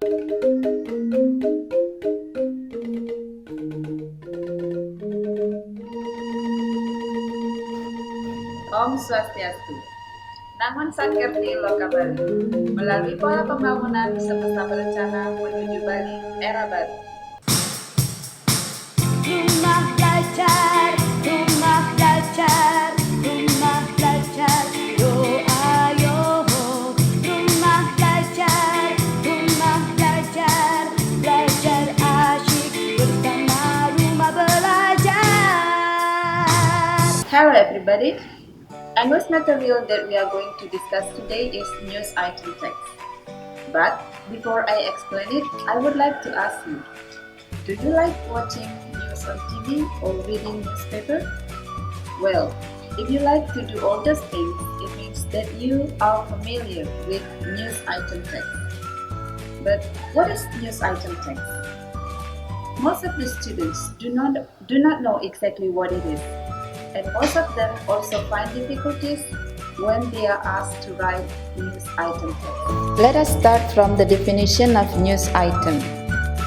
Om Swastiastu. Namun Sakerti Loka Bali, melalui pola pembangunan semesta berencana menuju Bali, era baru. Rumah belajar, rumah belajar, rumah belajar, yo ayo. Rumah belajar, belajar asyik bersama rumah belajar. Hello everybody. English material that we are going to discuss today is news item text. But before I explain it, I would like to ask you, do you like watching news on TV or reading newspaper? Well, if you like to do all those things, it means that you are familiar with news item text. But what is news item text? Most of the students do not know exactly what it is. And most of them also find difficulties when they are asked to write news item text. Let us start from the definition of news item.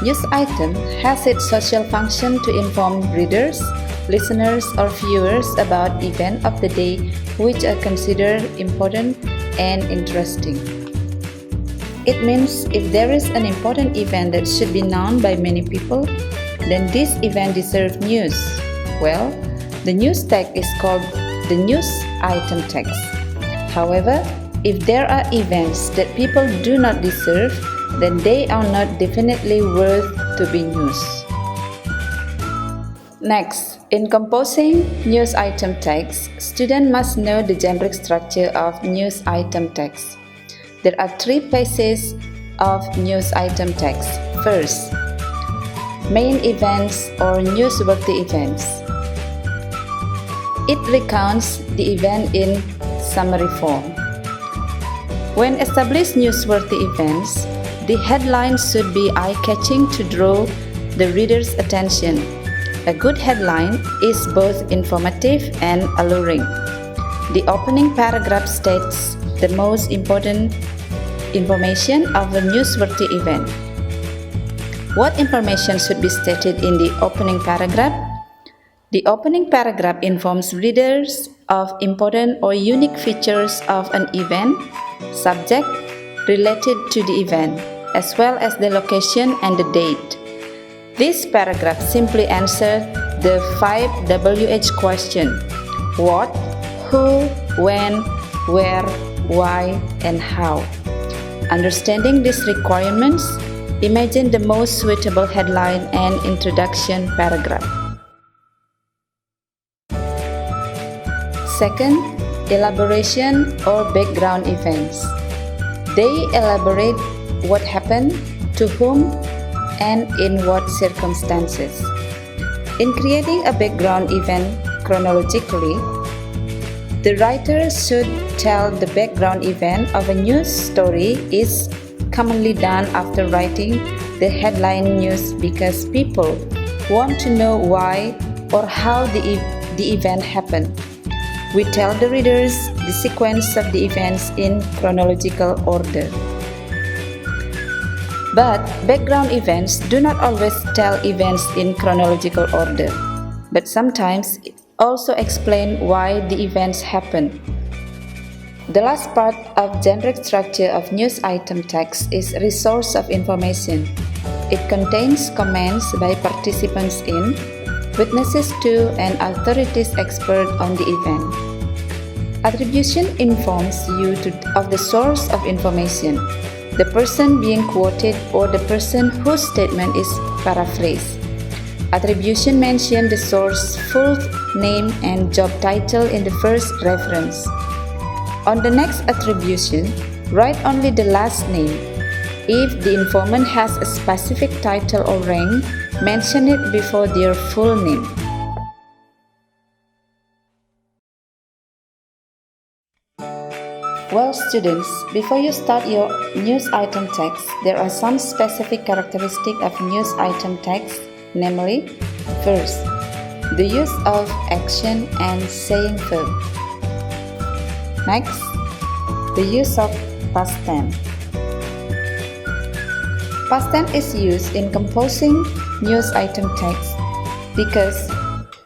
News item has its social function to inform readers, listeners, or viewers about events of the day which are considered important and interesting. It means if there is an important event that should be known by many people, then this event deserves news. Well, the news text is called the news item text. However, if there are events that people do not deserve, then they are not definitely worth to be news. Next, in composing news item text, students must know the generic structure of news item text. There are 3 phases of news item text. First, main events or newsworthy events. It recounts the event in summary form. When established newsworthy events, the headline should be eye-catching to draw the reader's attention. A good headline is both informative and alluring. The opening paragraph states the most important information of a newsworthy event. What information should be stated in the opening paragraph? The opening paragraph informs readers of important or unique features of an event, subject related to the event, as well as the location and the date. This paragraph simply answers the 5 WH question: what, who, when, where, why, and how. Understanding these requirements, imagine the most suitable headline and introduction paragraph. Second, elaboration or background events. They elaborate what happened, to whom, and in what circumstances. In creating a background event chronologically, the writer should tell the background event of a news story is commonly done after writing the headline news because people want to know why or how the event happened. We tell the readers the sequence of the events in chronological order. But background events do not always tell events in chronological order, but sometimes also explain why the events happen. The last part of generic structure of news item text is resource of information. It contains comments by participants in, witnesses to, and authorities expert on the event. Attribution informs you of the source of information, the person being quoted or the person whose statement is paraphrased. Attribution mentions the source's full name and job title in the first reference. On the next attribution, write only the last name. If the informant has a specific title or rank, mention it before their full name. Well, students, before you start your news item text, there are some specific characteristics of news item text, namely, first, the use of action and saying verb. Next, the use of past tense. Past tense is used in composing news item text because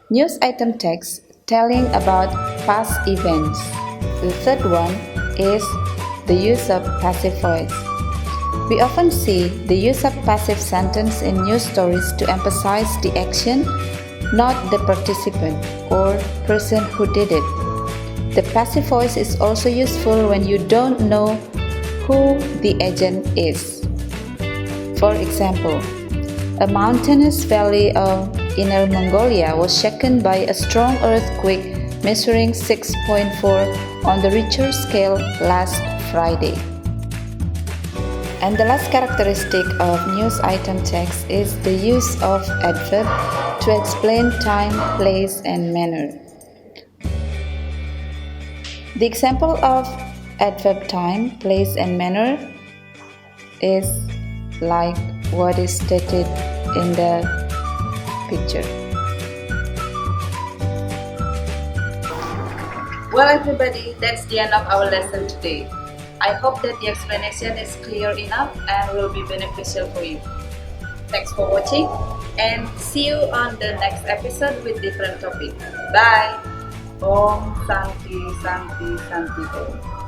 news item text telling about past events. The third one is the use of passive voice. We often see the use of passive sentence in news stories to emphasize the action, not the participant or person who did it. The passive voice is also useful when you don't know who the agent is. For example, a mountainous valley of Inner Mongolia was shaken by a strong earthquake measuring 6.4 on the Richter scale last Friday. And the last characteristic of news item text is the use of adverb to explain time, place, and manner. The example of adverb time, place, and manner is like what is stated in the picture. Well, everybody, that's the end of our lesson today. I hope that the explanation is clear enough and will be beneficial for you. Thanks for watching and see you on the next episode with different topic. Bye! Om Santi Santi Santi Om.